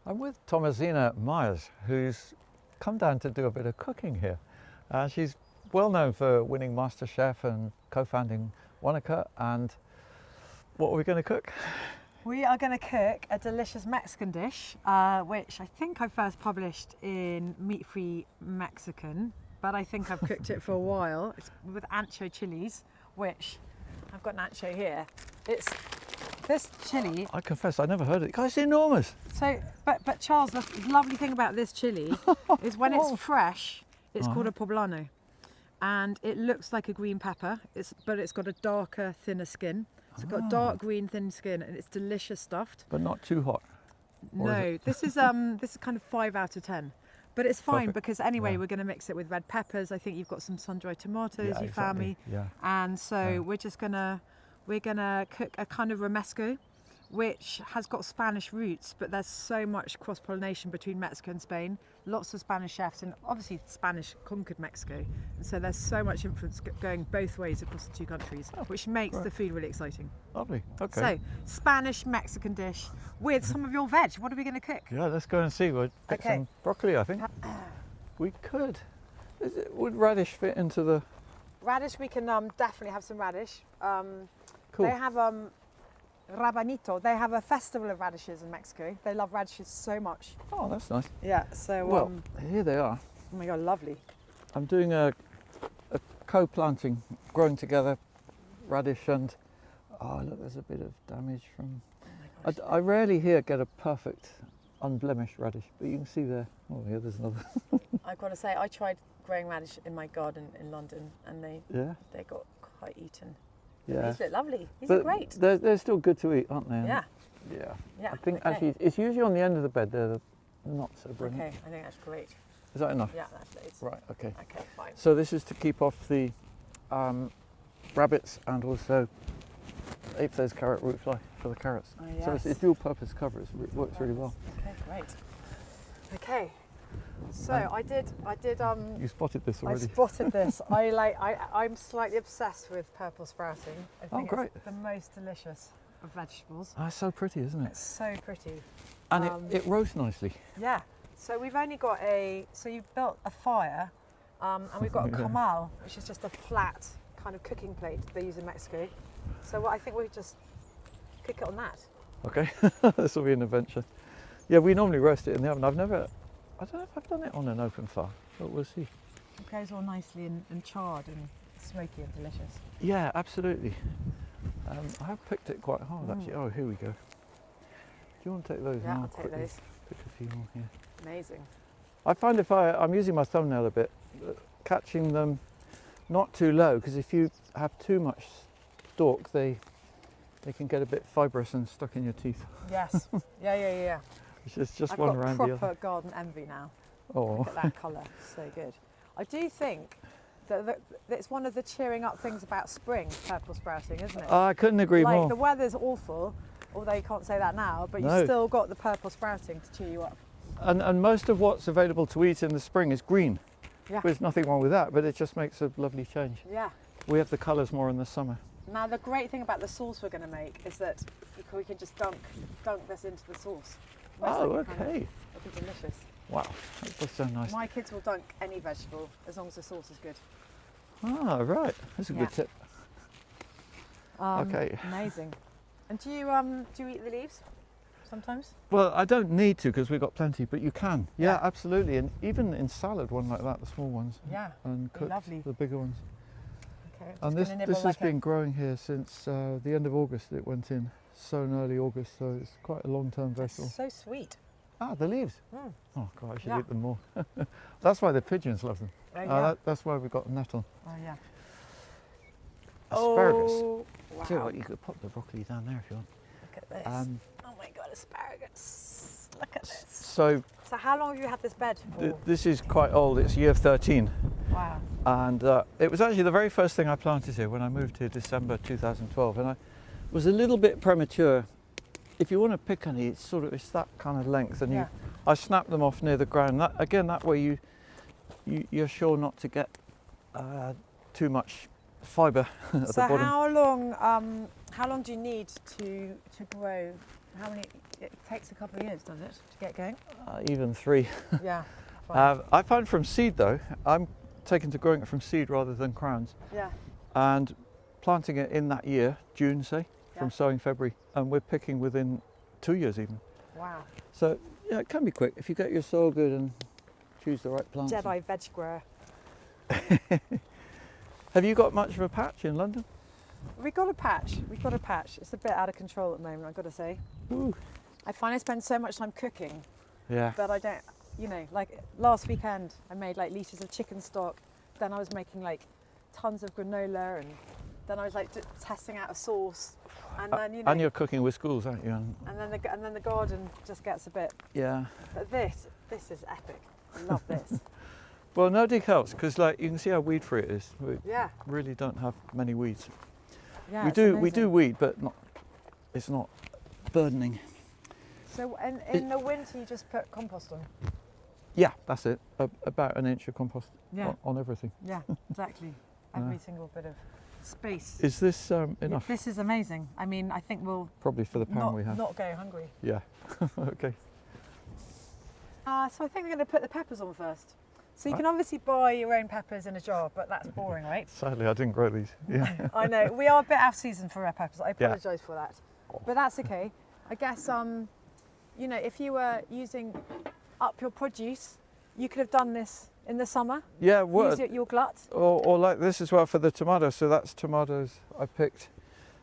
I'm with Thomasina Miers, who's come down to do a bit of cooking here. She's well known for winning MasterChef and co-founding Wahaca. And what are we going to cook? We are going to cook a delicious Mexican dish, which I think I first published in Meat Free Mexican, but I think I've cooked it for a while. It's with ancho chilies, which I've got an ancho here. It's this chili. I confess, I never heard it. Guys, it's enormous. So, but Charles, the lovely thing about this chili is when it's fresh, it's called a poblano, and it looks like a green pepper. But it's got a darker, thinner skin. So it's got a dark green, thin skin, and it's delicious stuffed. But not too hot. No, this is kind of 5 out of 10. But it's fine Perfect. because anyway, we're going to mix it with red peppers. I think you've got some sun-dried tomatoes, you found me. Yeah. And so we're gonna cook a kind of romesco, which has got Spanish roots, but there's so much cross-pollination between Mexico and Spain. Lots of Spanish chefs, and obviously Spanish conquered Mexico. And so there's so much influence going both ways across the two countries, which makes the food really exciting. Lovely. Okay. So, Spanish Mexican dish with some of your veg. What are we going to cook? Yeah, let's go and see. We'll pick some broccoli, I think. We could. Would radish fit into the... Radish, we can definitely have some radish. Cool. They have rabanito. They have a festival of radishes in Mexico. They love radishes so much. Oh, that's nice. Yeah, so... Well, here they are. Oh my God, lovely. I'm doing a co-planting, growing together, radish and... Oh, look, there's a bit of damage from... Oh my gosh. I rarely here get a perfect, unblemished radish, but you can see there. Oh, yeah, there's another. I've got to say, I tried growing radish in my garden in London, and they got quite eaten. Yeah. These look lovely. These but are great. They're still good to eat, aren't they? Yeah. Yeah. I think actually it's usually on the end of the bed. They're not so brilliant. Okay, I think that's great. Is that enough? Yeah, that's loads. Right. Okay. Okay, fine. So this is to keep off the rabbits and also if there's carrot root fly for the carrots. Oh, yes. So it's dual purpose cover. It works really well. Okay, great. Okay. So I did. You spotted this I already. spotted this. I'm slightly obsessed with purple sprouting. I think great. it's the most delicious of vegetables. Oh, it's so pretty, isn't it? It's so pretty. And it roasts nicely. Yeah. So we've only got so you've built a fire, and we've got a comal, which is just a flat kind of cooking plate they use in Mexico. So I think we just cook it on that. Okay, this will be an adventure. Yeah, we normally roast it in the oven. I don't know if I've done it on an open fire, but we'll see. It goes all nicely and charred and smoky and delicious. Yeah, absolutely. I have picked it quite hard actually. Oh, here we go. Do you want to take those? Yeah, now? I'll take Quickly those. pick a few more here. Amazing. I find if I'm using my thumbnail a bit, catching them not too low, because if you have too much stalk, they can get a bit fibrous and stuck in your teeth. Yes. Yeah. It's just I've one got around the proper other. garden envy now. Oh. Look at that colour, so good. I do think that it's one of the cheering up things about spring, purple sprouting, isn't it? I couldn't agree like more. the weather's awful, although you can't say that now, but No. you've still got the purple sprouting to cheer you up. And most of what's available to eat in the spring is green. Yeah. There's nothing wrong with that, but it just makes a lovely change. Yeah. We have the colours more in the summer. Now the great thing about the sauce we're going to make is that we can just dunk this into the sauce. Oh, okay. It'll be delicious. Wow, that's so nice. My kids will dunk any vegetable as long as the sauce is good. Ah, right. That's a good tip. Okay. Amazing. And do you eat the leaves sometimes? Well, I don't need to because we've got plenty, but you can. Yeah, absolutely. And even in salad, one like that, the small ones. Yeah. And cooked, lovely. the bigger ones. Okay. And this has been growing here since the end of August. It went in sown early August, so it's quite a long-term vegetable. So sweet. Ah, the leaves. Mm. Oh God, I should eat them more. That's why the pigeons love them. Oh, yeah. That's why we've got a net on. Oh yeah. Asparagus. Oh, wow. Tell you what, you could pop the broccoli down there if you want. Look at this. Oh my God, asparagus. Look at this. So how long have you had this bed for? this is quite old. It's year 13. Wow. And it was actually the very first thing I planted here when I moved here December 2012. And I was a little bit premature. If you want to pick any, it's that kind of length, and I snap them off near the ground. That way you're sure not to get too much fibre at the bottom. How long do you need to grow? how many? It takes a couple of years, does it, to get going? Even 3. Yeah. Fine. I find from seed though, I'm taking to growing it from seed rather than crowns, Yeah. and planting it in that year, June say, from Yeah. sowing February, and we're picking within 2 years even. Wow. So yeah, it can be quick if you get your soil good and choose the right plants. Jedi veg grower. Have you got much of a patch in London? We've got a patch. It's a bit out of control at the moment, I've got to say. Ooh. I find I spend so much time cooking, Yeah. but I don't, like last weekend I made like litres of chicken stock, then I was making like tons of granola, and then I was like testing out a sauce, and then And you're cooking with schools, aren't you? And and then the garden just gets a bit. yeah. But this is epic. I love this. Well, no dig helps because like you can see how weed free it is. We Yeah. really don't have many weeds. Yeah. we it's do amazing. weed, but it's not burdening. So in the winter you just put compost on. Yeah, that's it. About an inch of compost Yeah. on everything. Yeah. Exactly. Every single bit of space. Is this enough? This is amazing. I mean, I think we'll Probably for the pound we have. not go hungry. Yeah. Okay. So I think I'm going to put the peppers on first. So you can obviously buy your own peppers in a jar, but that's boring, right? Sadly, I didn't grow these. Yeah. I know. We are a bit out of season for red peppers. I apologise for that. But that's okay. I guess, if you were using up your produce, you could have done this in the summer. Yeah. Use your glut. Or like this as well for the tomatoes. So that's tomatoes I picked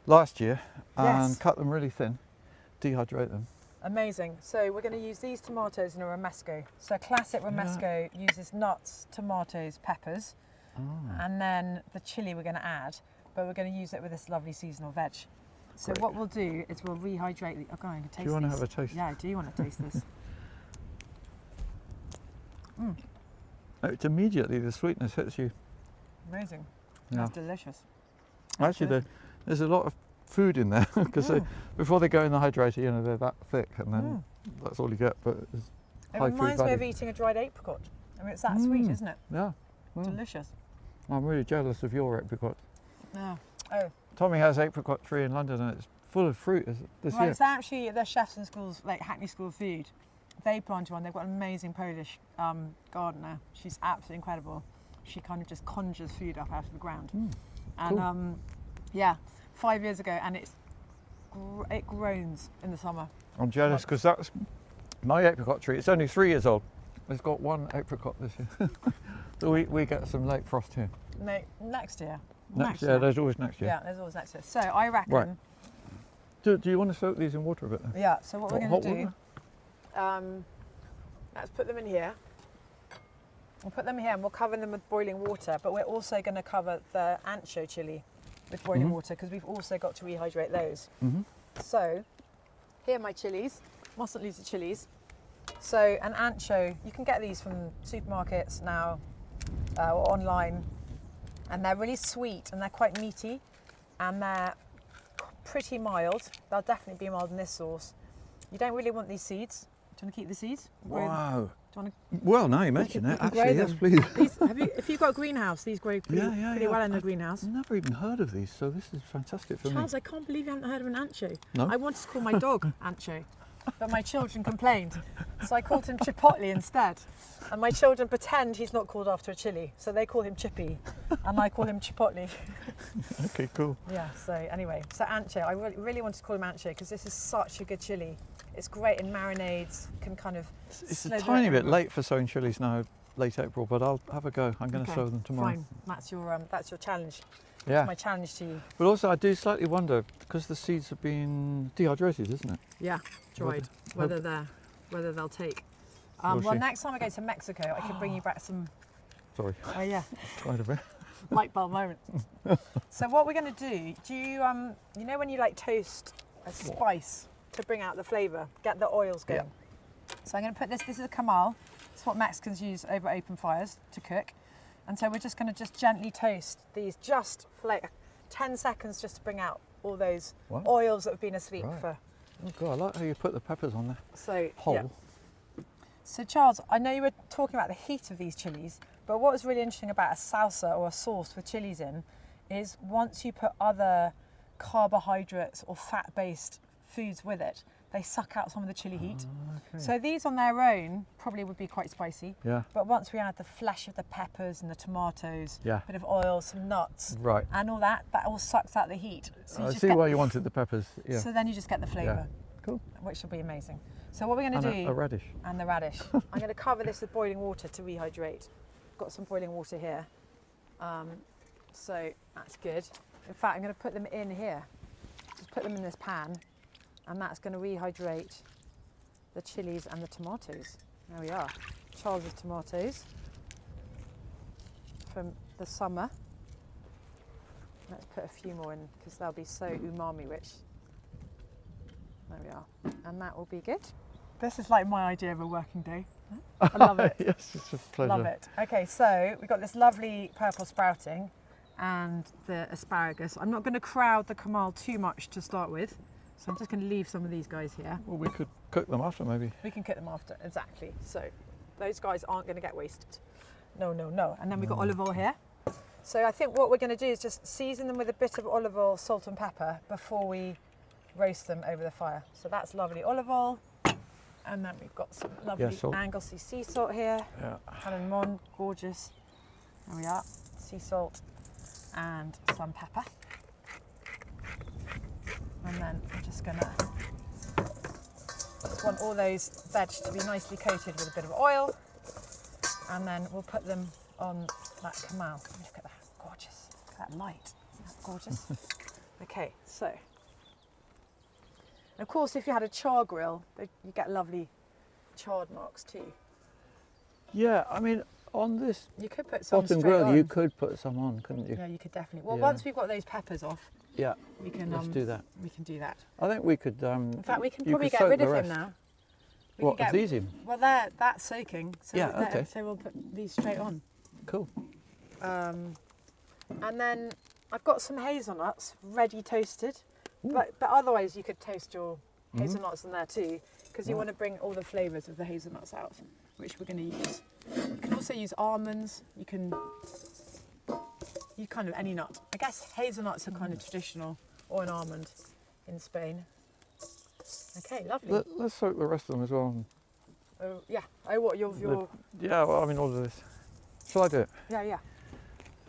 last year and Yes. cut them really thin, dehydrate them. Amazing. So we're going to use these tomatoes in a romesco. So classic romesco uses nuts, tomatoes, peppers, and then the chilli we're going to add, but we're going to use it with this lovely seasonal veg. So Great. what we'll do is we'll rehydrate the. Oh, God, I can taste. Do you want to these. have a taste? Yeah, I do want to taste this. It's immediately the sweetness hits you. Amazing. Yeah. That's delicious. Actually, there's a lot of food in there because before they go in the hydrator, they're that thick, and then that's all you get. But it's It high food reminds me of value. eating a dried apricot. I mean, it's that sweet, isn't it? Yeah. Delicious. I'm really jealous of your apricot. Yeah. Oh, Tommy has apricot tree in London, and it's full of fruit this well, year. it's actually the chefs in schools, like Hackney School of Food. They planted one. They've got an amazing Polish gardener. She's absolutely incredible. She kind of just conjures food up out of the ground. And 5 years ago, and it groans in the summer. I'm jealous because that's my apricot tree. It's only 3 years old. It's got 1 apricot this year. So we get some late frost here. No, next year. Next year, there's always next year. Yeah, there's always next year. So I reckon. Right. Do you want to soak these in water a bit? Then? Yeah. So what we're going Hot to do? water? Let's put them in here. We'll put them here and we'll cover them with boiling water. But we're also going to cover the ancho chili with boiling water because we've also got to rehydrate those. So here are my chilies. Mustn't lose the chilies. So an ancho, you can get these from supermarkets now or online, and they're really sweet and they're quite meaty and they're pretty mild. They'll definitely be mild in this sauce. You don't really want these seeds. Do you want to keep the seeds? Wow. Do you want Well, now you mention You it, can grow actually, yes, them. please. if you've got a greenhouse, these grow pretty well in a greenhouse. I've never even heard of these, so this is fantastic for Charles, I can't believe you haven't heard of an ancho. No? I wanted to call my dog Ancho, but my children complained. So I called him Chipotle instead. And my children pretend he's not called after a chili. So they call him Chippy, and I call him Chipotle. me. Okay, cool. Yeah, so anyway, so Ancho, I really wanted to call him Ancho because this is such a good chili. It's great in marinades, can kind of It's slow a the tiny bit rate. late for sowing chilies now, late April, but I'll have a go. I'm going to sow them tomorrow. Fine, that's your challenge. Yeah. My challenge to you. But also, I do slightly wonder because the seeds have been dehydrated, isn't it? Yeah, dried. Whether they'll take. We'll Well, see. next time I go to Mexico, I can bring you back some. Sorry, Oh yeah, tried a bit. light bulb moment. So what we're going to do you you know when you like toast a spice to bring out the flavour, get the oils going. Yeah. So I'm going to put this. This is a camal. It's what Mexicans use over open fires to cook. And so we're just going to just gently toast these just for like 10 seconds just to bring out all those Wow. oils that have been asleep Right. for. Oh God, I like how you put the peppers on there. So Whole. yeah. So Charles, I know you were talking about the heat of these chilies, but what was really interesting about a salsa or a sauce with chilies in is once you put other carbohydrates or fat-based foods with it, they suck out some of the chili heat. Okay. So these on their own probably would be quite spicy. Yeah. But once we add the flesh of the peppers and the tomatoes, Yeah. a bit of oil, some nuts, Right. and all that all sucks out the heat. So you I just see get why you wanted the peppers. Yeah. So then you just get the flavour, Cool. which will be amazing. So what we're going And to do, a radish. and the radish. I'm going to cover this with boiling water to rehydrate. Got some boiling water here. So that's good. In fact, I'm going to put them in here. Just put them in this pan, and that's going to rehydrate the chilies and the tomatoes. There we are. Charles' tomatoes from the summer. Let's put a few more in because they'll be so umami rich. There we are. And that will be good. This is like my idea of a working day. I love it. Yes, it's a pleasure. Love it. Okay, so we've got this lovely purple sprouting and the asparagus. I'm not going to crowd the kamal too much to start with, so I'm just going to leave some of these guys here. Well, we could cook them after, maybe. We can cook them after, exactly. So those guys aren't going to get wasted. No, no, no. And then we've got olive oil here. So I think what we're going to do is just season them with a bit of olive oil, salt and pepper before we roast them over the fire. So that's lovely olive oil. And then we've got some lovely Anglesey sea salt here. Yeah. Helen Mon, gorgeous. There we are, sea salt and some pepper. And then I'm just gonna want all those veg to be nicely coated with a bit of oil. And then we'll put them on that kamal. Look at that, gorgeous. Look at that light, isn't that gorgeous? Okay, so. And of course, if you had a char grill, you get lovely charred marks too. Yeah, I mean, on this You could put some bottom straight grill, on. you could put some on, couldn't you? Yeah, you could definitely. Well, Yeah. once we've got those peppers off, Yeah, we can. let's do that. We can do that. I think we could. In fact, we can you probably could get soak rid the of rest. him now. We What, can of these in? Well, that's soaking. So Yeah, okay. So we'll put these straight on. Cool. And then I've got some hazelnuts ready toasted, but otherwise you could toast your hazelnuts in there too, because you want to bring all the flavours of the hazelnuts out, which we're going to use. You can also use almonds. You can use kind of any nut. I guess hazelnuts are kind of traditional, or an almond in Spain. Okay, lovely. Let's soak the rest of them as well. Oh, yeah. Oh, what your Yeah, well, I mean, all of this. Shall I do it? yeah.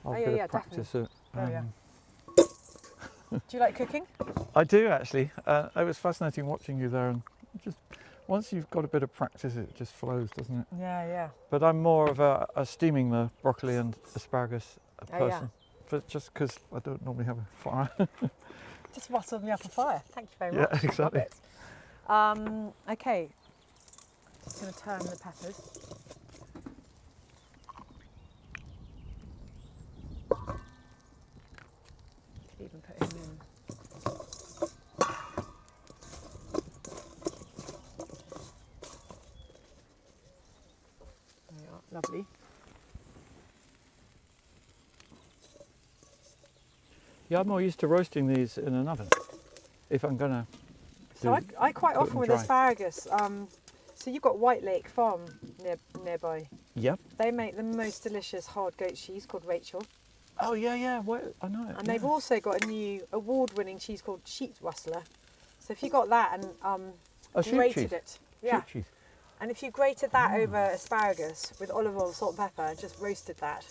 I'll yeah, get yeah, a practice it. Oh, yeah. Do you like cooking? I do actually. It was fascinating watching you there, and just once you've got a bit of practice, it just flows, doesn't it? Yeah. But I'm more of a steaming the broccoli and asparagus person, just because I don't normally have a fire. Just rattled me up a fire. Thank you very Yeah, much. exactly. Love it. Okay. Just going to turn the peppers. Could even put him in. There we are. Lovely. Yeah, I'm more used to roasting these in an oven. If I'm gonna. So I quite cook often them with dry. asparagus. So you've got White Lake Farm nearby. Yep. They make the most delicious hard goat cheese called Rachel. Oh yeah. What? I know it. And they've also got a new award-winning cheese called Sheep Rustler. So if you got that and sheep grated cheese. it, yeah, Sheep cheese. and if you grated that over asparagus with olive oil, salt, and pepper, and just roasted that,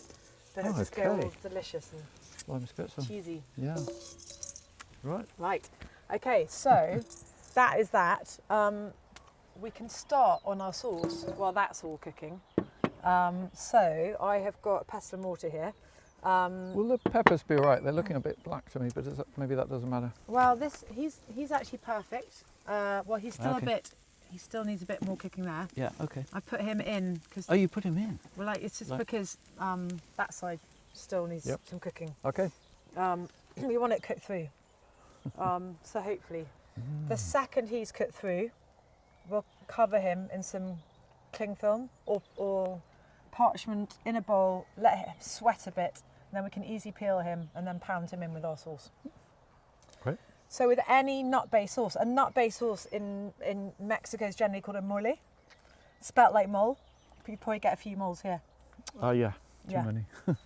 then it just go all delicious and Let's get some. cheesy. Yeah. Right. Right. Okay, so that is that. We can start on our sauce while that's all cooking. So I have got pestle and mortar here. Will the peppers be all right? They're looking a bit black to me, but maybe that doesn't matter. Well, he's actually perfect. Well, he's still Okay. he still needs a bit more cooking there. Yeah. Okay. I put him in because Oh, you put him in. well, like it's just Like- because that side still needs some cooking. Okay. We want it cooked through. So hopefully, the second he's cooked through, we'll cover him in some cling film or parchment in a bowl. Let him sweat a bit, and then we can easy peel him and then pound him in with our sauce. Great. So with any nut-based sauce, a nut-based sauce in Mexico is generally called a mole, spelt like mole. You probably get a few moles here. Oh yeah. Too Yeah. many.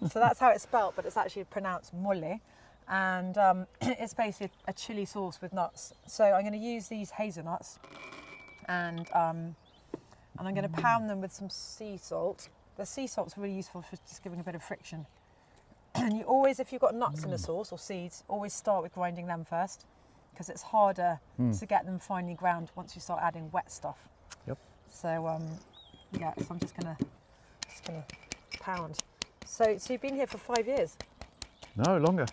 So that's how it's spelt, but it's actually pronounced mole. and it's basically a chili sauce with nuts. So I'm going to use these hazelnuts, and I'm going to pound them with some sea salt. The sea salt's really useful for just giving a bit of friction. And you always, if you've got nuts in a sauce or seeds, always start with grinding them first, because it's harder to get them finely ground once you start adding wet stuff. Yep. So yeah, so I'm just gonna pound. So you've been here for 5 years? No, longer.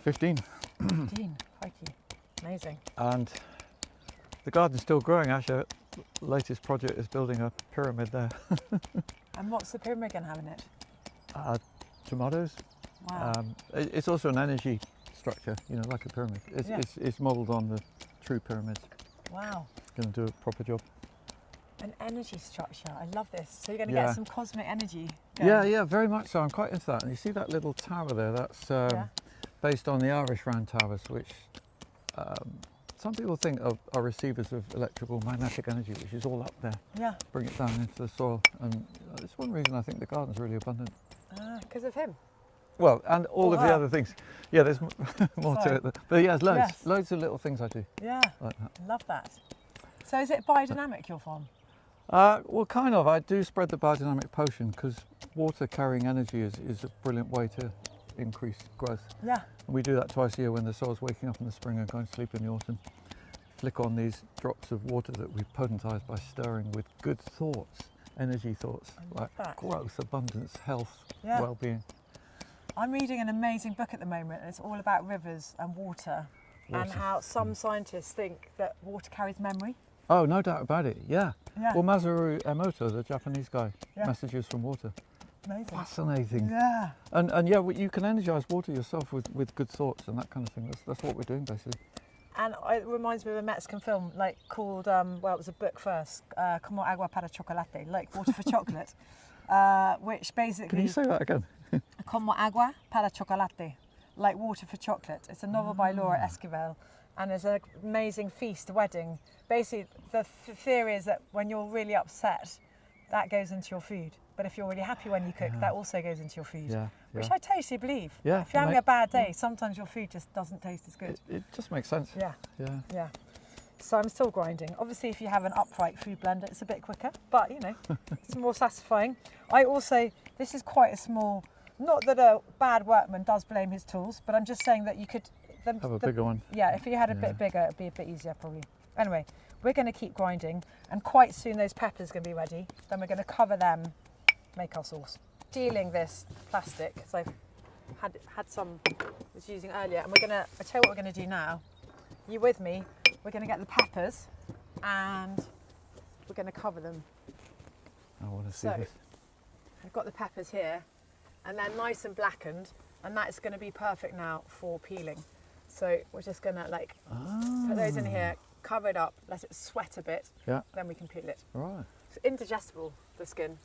15. 15, crikey. Amazing. And the garden's still growing. Actually, the latest project is building a pyramid there. And what's the pyramid going to have in it? Tomatoes. Wow. It's also an energy structure, you know, like a pyramid. It's modelled on the true pyramids. Wow. Going to do a proper job. An energy structure. I love this. So you're going to get some cosmic energy going. Yeah, very much so. I'm quite into that. And you see that little tower there? That's based on the Irish round towers, which some people think are receivers of electrical magnetic energy, which is all up there. Yeah. Bring it down into the soil. And it's one reason I think the garden's really abundant. Because of him. Well, and all of the other things. Yeah, there's more to it. But yeah, loads. Yes. Loads of little things I do. Yeah. Like that. Love that. So is it biodynamic, your farm? Well, kind of. I do spread the biodynamic potion because water carrying energy is a brilliant way to increase growth. Yeah. And we do that twice a year when the soil's waking up in the spring and going to sleep in the autumn. Flick on these drops of water that we potentise by stirring with good thoughts, energy thoughts, like growth, abundance, health, well-being. I'm reading an amazing book at the moment, and it's all about rivers and water. And how some scientists think that water carries memory. Oh, no doubt about it, yeah. Well, Masaru Emoto, the Japanese guy, messages from water. Amazing. Fascinating. Yeah. And yeah, you can energise water yourself with good thoughts and that kind of thing. That's what we're doing, basically. And it reminds me of a Mexican film called, well, it was a book first, Como agua para chocolate, like water for chocolate, which basically... Can you say that again? Como agua para chocolate, like water for chocolate. It's a novel by Laura Esquivel, and there's an amazing feast, a wedding. Basically, the theory is that when you're really upset, that goes into your food. But if you're really happy when you cook, that also goes into your food, which I totally believe. Yeah, if you're having a bad day, sometimes your food just doesn't taste as good. It just makes sense. Yeah. So I'm still grinding. Obviously, if you have an upright food blender, it's a bit quicker, but you know, it's more satisfying. I also, this is quite a small, not that a bad workman does blame his tools, but I'm just saying that you could have a bigger one. Yeah, if you had a bit bigger, it'd be a bit easier probably. Anyway, we're going to keep grinding, and quite soon those peppers are going to be ready. Then we're going to cover them, make our sauce. Dealing this plastic, because I've had some I was using earlier, and we're going to, I'll tell you what we're going to do now. You with me? We're going to get the peppers, and we're going to cover them. I want to see this. I've got the peppers here, and they're nice and blackened, and that is going to be perfect now for peeling. So we're just going to put those in here, cover it up, let it sweat a bit, then we can peel it. Right. It's indigestible, the skin,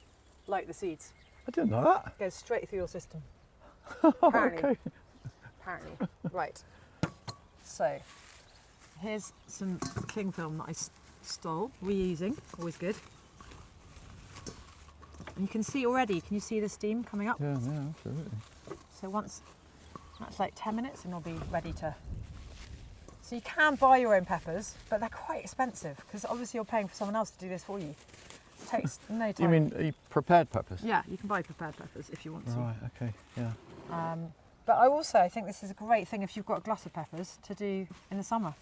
like the seeds. I didn't know that. It goes straight through your system. Okay. Apparently. Right. So here's some cling film that I stole, reusing, always good. And you can see already, can you see the steam coming up? Yeah, absolutely. So once, that's like 10 minutes and it'll be ready to... So you can buy your own peppers, but they're quite expensive because obviously you're paying for someone else to do this for you. It takes no time. You mean prepared peppers? Yeah, you can buy prepared peppers if you want to. Right, okay, yeah. But I think this is a great thing if you've got a glut of peppers to do in the summer.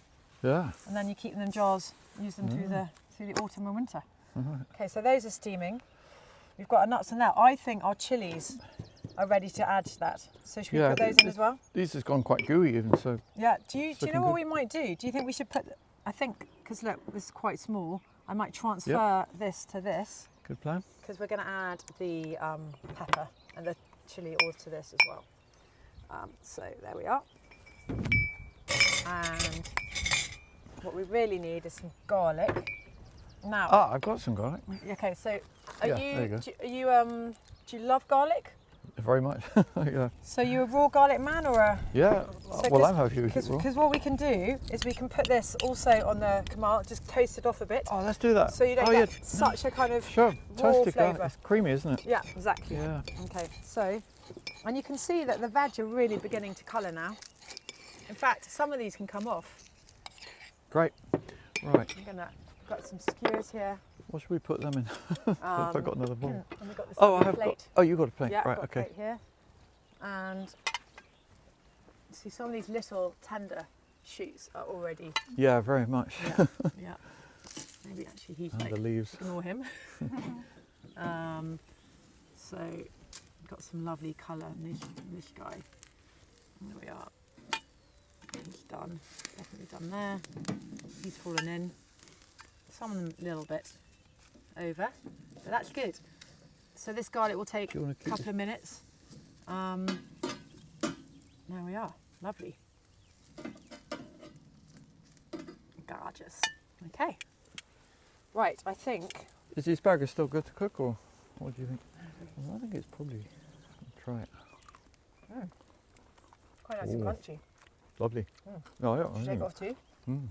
Yeah. And then you keep them in jars, use them through the autumn and winter. Right. Okay, so those are steaming. We've got our nuts in there. I think our chilies are ready to add to that. So should we put those in as well? These has gone quite gooey even, so... Yeah, do you know what we might do? Do you think we should put, I think, because look, this is quite small, I might transfer this to this. Good plan. Because we're going to add the pepper and the chili all to this as well. So there we are. And what we really need is some garlic. Now, I've got some garlic. Okay, so there you go. Do you love garlic? Very much. Yeah. So you a raw garlic man or a? Yeah. So well, I'm happy with it raw. Because what we can do is we can put this also on the kamal, just toast it off a bit. Oh, let's do that. So you don't get such a kind of raw toasted garlic. flavour. It's creamy, isn't it? Yeah, exactly. Yeah. Okay, so And you can see that the veg are really beginning to colour now. In fact, some of these can come off. Great. Right. Got some skewers here. What should we put them in? Have I got another bowl? And we've got this Oh, I lovely have plate. got. Oh, you got a plate. Yeah, right. I've got Okay. a plate here. And see, some of these little tender shoots are already. Yeah, very much. Yeah. Yeah. Maybe actually he's And like. the leaves. Ignore him. So got some lovely colour in this guy. There we are. He's done. Definitely done there. He's fallen in. Some of them a little bit over, but that's good. So this garlic will take a couple of minutes. There we are. Lovely. Gorgeous. Okay. Right, I think. Is the asparagus still good to cook, or what do you think? Well, I think it's probably. Try it. Quite nice and Ooh. crunchy. Lovely. Mm. No, I Should I take it off too? Mm.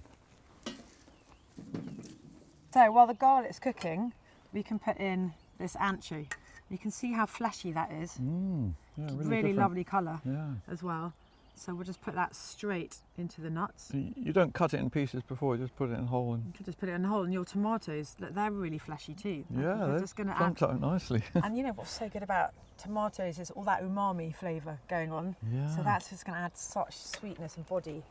So while the garlic's cooking, we can put in this anchovy. You can see how fleshy that is. Mm. Yeah, really different. Lovely colour Yeah. as well. So we'll just put that straight into the nuts. You don't cut it in pieces before, you just put it in whole and. You can just put it in the hole. And your tomatoes, look, they're really fleshy too. Yeah, We're they're just going to add. clumped out nicely. And you know what's so good about tomatoes is all that umami flavour going on. Yeah. So that's just going to add such sweetness and body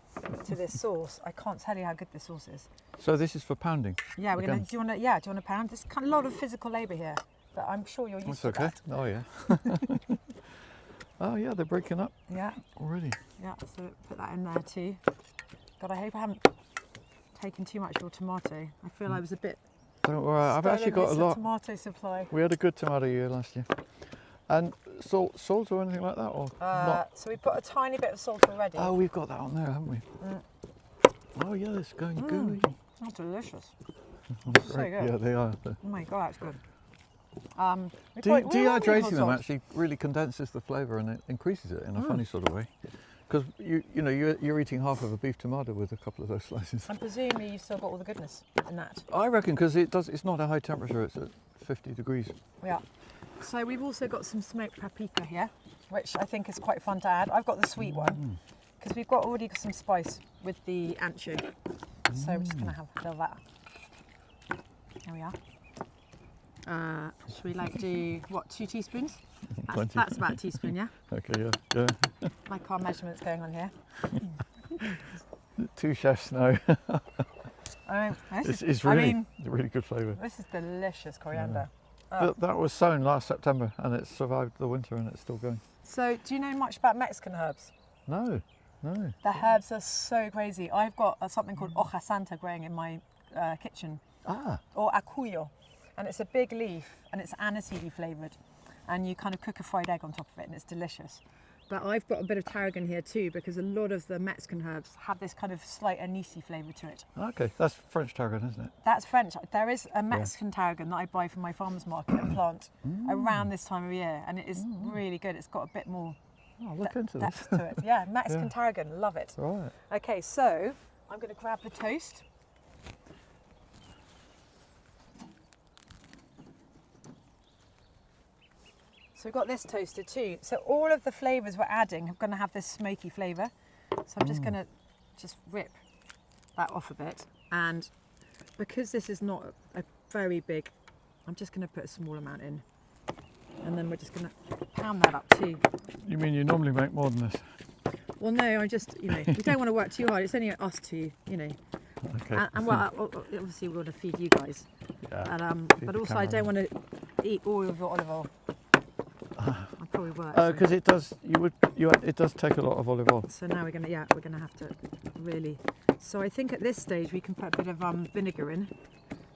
to this sauce. I can't tell you how good this sauce is. So this is for pounding. Yeah, we're going Again. to. Do you want to? Yeah, do you want to pound? There's kind of a lot of physical labour here, but I'm sure you're used That's to okay. that. Oh yeah. Oh yeah, they're breaking up Yeah, already. yeah. So put that in there too. God, I hope I haven't taken too much of your tomato. I feel I was a bit. Don't worry, I've actually got a lot. Tomato supply. We had a good tomato year last year. And salt or anything like that, or not? So we put a tiny bit of salt already. Oh, we've got that on there, haven't we? Oh yeah, it's going gooey. That's delicious. That's so great. good. Yeah, they are. Oh my god, that's good. We put- Dehydrating them salt. actually really condenses the flavour and it increases it in a funny sort of way. Because you're eating half of a beef tomato with a couple of those slices. And presumably you've still got all the goodness in that. I reckon because it's not a high temperature, it's at 50 degrees. Yeah. So we've also got some smoked paprika here, which I think is quite fun to add. I've got the sweet one because we've got already some spice with the anchovy. So we're just going to fill that. There we are. Should we do what, 2 teaspoons? That's about a teaspoon, yeah? Okay, yeah. Like our measurements going on here. 2 chefs know. This It's I really, mean, really good flavour. this is delicious coriander. That was sown last September and it survived the winter and it's still going. So do you know much about Mexican herbs? No. The herbs are so crazy. I've got something called hoja santa growing in my kitchen, or acuyo, and it's a big leaf and it's aniseedy flavoured, and you kind of cook a fried egg on top of it and it's delicious. But I've got a bit of tarragon here too because a lot of the Mexican herbs have this kind of slight anisey flavour to it. Okay, that's French tarragon, isn't it? That's French. There is a Mexican tarragon that I buy from my farmer's market and plant around this time of year, and it is really good. It's got a bit more Oh, look into this. depth to it. Yeah, Mexican Yeah. tarragon, love it. Right. Okay, so I'm going to grab the toast. So we've got this toasted too. So all of the flavours we're adding are going to have this smoky flavour. So I'm just going to rip that off a bit. And because this is not a very big, I'm just going to put a small amount in. And then we're just going to pound that up too. You mean you normally make more than this? Well, no, I just, we don't want to work too hard. It's only us two, Okay. And well, obviously we want to feed you guys. Yeah. But also I don't want to eat all of your olive oil. I probably will. Because it does. It does take a lot of olive oil. So now we're gonna have to really. So I think at this stage we can put a bit of vinegar in.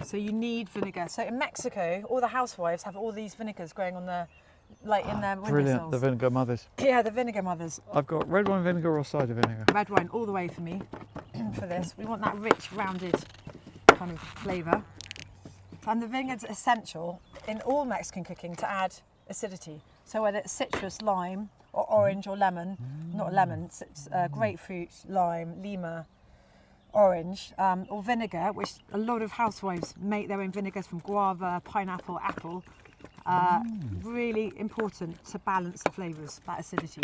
So you need vinegar. So in Mexico, all the housewives have all these vinegars growing on their, in their Brilliant. windowsills. The vinegar mothers. Yeah, the vinegar mothers. I've got red wine vinegar or cider vinegar. Red wine all the way for me. For this, we want that rich, rounded kind of flavour. And the vinegar's essential in all Mexican cooking to add acidity. So whether it's citrus, lime, or orange or lemon, not lemon, grapefruit, lime, lima, orange or vinegar, which a lot of housewives make their own vinegars from guava, pineapple, apple. Really important to balance the flavours, that acidity.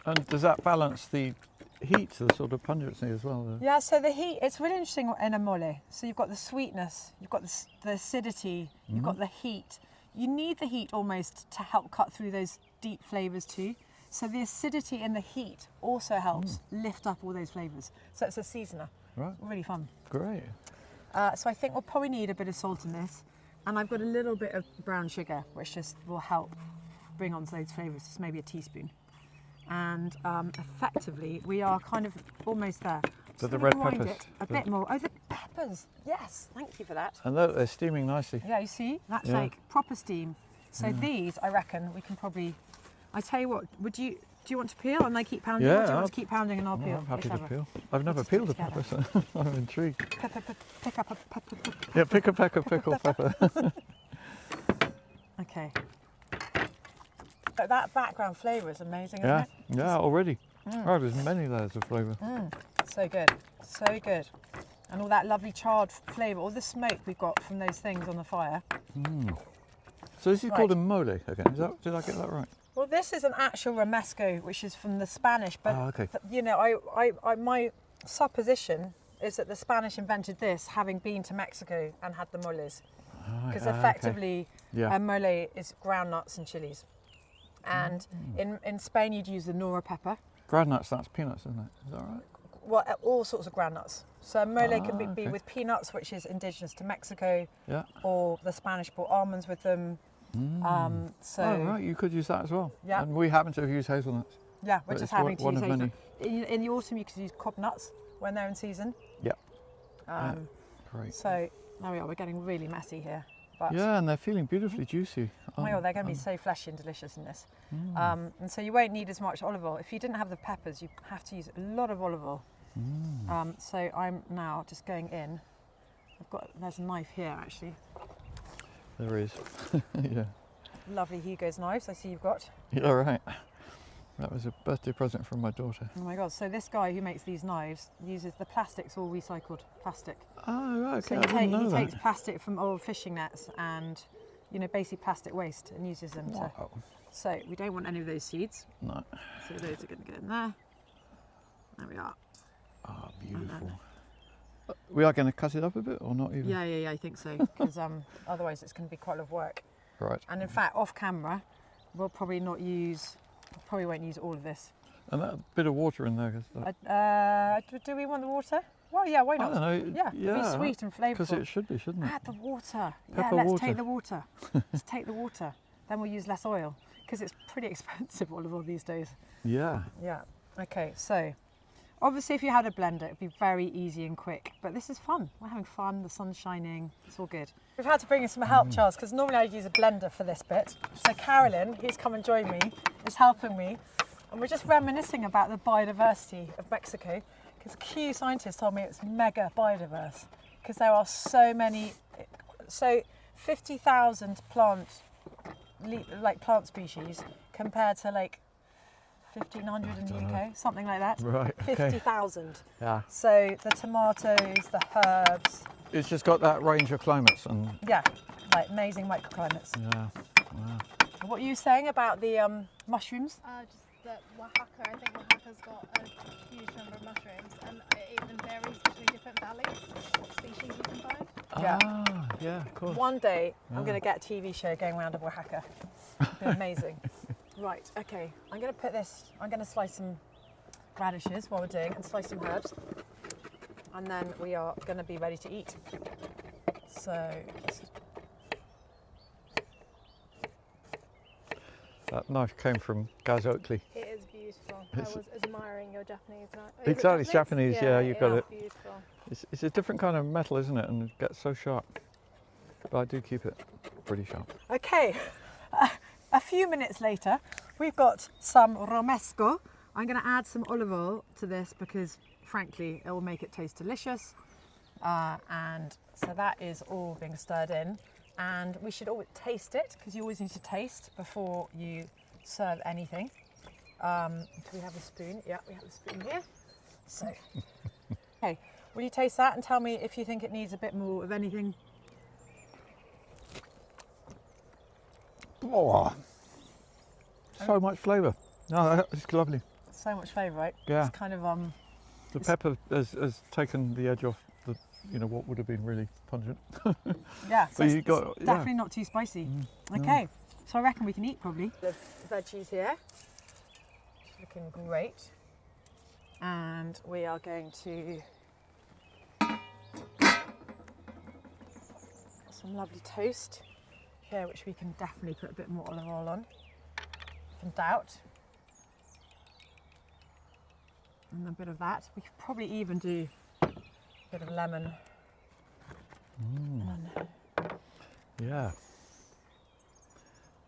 And does that balance the heat, the sort of pungency as well? Yeah, so the heat, it's really interesting in a mole. So you've got the sweetness, you've got the acidity, you've got the heat. You need the heat almost to help cut through those deep flavours too. So the acidity and the heat also helps lift up all those flavours. So it's a seasoner. Right. Really fun. Great. So I think we'll probably need a bit of salt in this. And I've got a little bit of brown sugar, which just will help bring on those flavours, just maybe a teaspoon. And effectively, we are kind of almost there. So Just the gonna red grind peppers. it a bit more. Oh, the peppers. Yes, thank you for that. And look, they're steaming nicely. Yeah, you see? That's Yeah. like proper steam. So these, I reckon, we can probably... I tell you what, do you want to peel and they keep pounding? Yeah, or do you want to keep pounding and I'll peel? I'm happy to Whichever. peel. I've never just do peeled a it pepper, so I'm intrigued. Pick up a pepper. Yeah, pick a peck of pickled pepper. Okay. But that background flavour is amazing, isn't Yeah, it? yeah, already. Oh, there's many layers of flavour. So good, so good. And all that lovely charred flavour, all the smoke we've got from those things on the fire. So this is Right. called a mole again. Did I get that right? Well, this is an actual romesco, which is from the Spanish. But okay. you know, my supposition is that the Spanish invented this, having been to Mexico and had the moles, because effectively, Yeah. mole is ground nuts and chilies. And in Spain, you'd use the Nora pepper. Ground nuts, that's peanuts, isn't it? Is that right? Well, all sorts of ground nuts. So mole can be okay. with peanuts, which is indigenous to Mexico, Yeah. or the Spanish brought almonds with them. So Oh, right, you could use that as well. Yeah. And we happen to have used hazelnuts. yeah, we're But just it's having to one use of hazelnut. In the autumn, you could use cob nuts when they're in season. Yeah. So Great. there we are. We're getting really messy here, but Yeah, and they're feeling beautifully juicy. oh my god, they're going to be so fleshy and delicious in this. And so you won't need as much olive oil. If you didn't have the peppers, you have to use a lot of olive oil. So I'm now just going in. There's a knife here actually. There is. Yeah. Lovely Hugo's knives. I see you've got. Yeah, right. That was a birthday present from my daughter. Oh my god! So this guy who makes these knives uses the plastics, all recycled plastic. Oh, right, okay. So I didn't know he that. takes plastic from old fishing nets and, you know, basically plastic waste and uses them to. Wow. So we don't want any of those seeds. No. So those are going to go in there. There we are. Ah, beautiful. We are going to cut it up a bit, or not even? Yeah, I think so. Because otherwise it's going to be quite a lot of work. Right. And in fact, off camera, we'll probably won't use all of this. And that bit of water in there. 'Cause that, Do we want the water? Well, yeah, why I not? don't know. Yeah, it'll be sweet and Because flavourful. it should be, shouldn't it? Add the water. Pepper let's water. take the water. Let's take the water. Then we'll use less oil because it's pretty expensive olive oil these days. Yeah. Yeah. Okay, so obviously if you had a blender, it'd be very easy and quick. But this is fun. We're having fun. The sun's shining. It's all good. We've had to bring in some help, Charles, because normally I'd use a blender for this bit. So Carolyn, who's come and joined me, is helping me. And we're just reminiscing about the biodiversity of Mexico, because Q scientists told me it's mega biodiverse, because there are so many, so 50,000 plant species compared to like 1,500 in the UK, something like that. Right. Okay. 50,000. Yeah. So the tomatoes, the herbs, It's just got that range of climates, and yeah, like amazing microclimates. yeah. Wow. What are you saying about the mushrooms? Just that Wahaca, I think Wahaca's got a huge number of mushrooms, and it even varies between different valleys, what species you can find. Yeah. Ah, yeah, of course. One day I'm going to get a TV show going around of Wahaca. It'll be amazing. Right, okay. I'm going to slice some radishes while we're doing, and slice some herbs. And then we are going to be ready to eat. So, That knife came from Gaz Oakley. It is beautiful. I was admiring your Japanese knife. Is it Exactly, it's Japanese, yeah, you've got is it. Beautiful. It's a different kind of metal, isn't it? And it gets so sharp. But I do keep it pretty sharp. okay. A few minutes later, we've got some romesco. I'm going to add some olive oil to this because, frankly, it will make it taste delicious. And so that is all being stirred in. And we should always taste it, because you always need to taste before you serve anything. Do we have a spoon? Yeah, we have a spoon here. So, okay, Will you taste that and tell me if you think it needs a bit more of anything? Oh, so much flavour. No, it's lovely. So much flavour, right? Yeah. It's kind of The pepper has taken the edge off the, what would have been really pungent. yeah. So But you it's got- definitely not too spicy. Okay, so I reckon we can eat probably. The veggies here, it's looking great, and we are going to some lovely toast here, which we can definitely put a bit more olive oil on. Some doubt. And a bit of that. We could probably even do a bit of lemon. Yeah.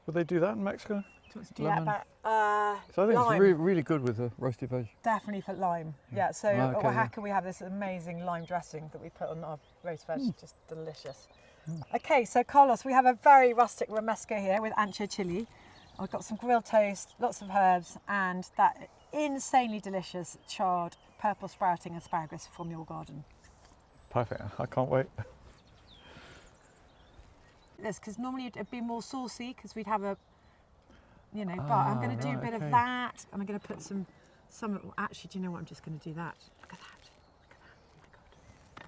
Will they do that in Mexico? Do you want to do that Lemon. about So I think lime? it's really, really good with the roasted veg. Definitely for lime. Yeah, so Ah, at okay, Wahaca yeah. we have this amazing lime dressing that we put on our roast veg, just delicious. Okay, so Carlos, we have a very rustic romesco here with ancho chili. I've got some grilled toast, lots of herbs, and that insanely delicious charred purple sprouting asparagus from your garden. Perfect. I can't wait. This, because normally it'd be more saucy because we'd have a, but I'm going to do a right, bit okay. of that, and I'm going to put some, well, actually, do you know what? I'm just going to do that. Look at that. Look at that.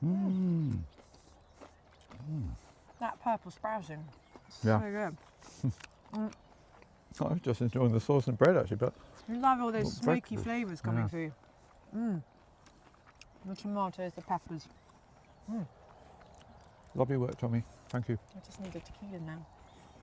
Oh my God. That purple sprouting, Yeah. so good. I was just enjoying the sauce and bread actually, but I love all those Well, smoky breakfast, flavours coming yeah. through. The tomatoes, the peppers. lovely work, Tommy. Thank you. I just need a tequila now.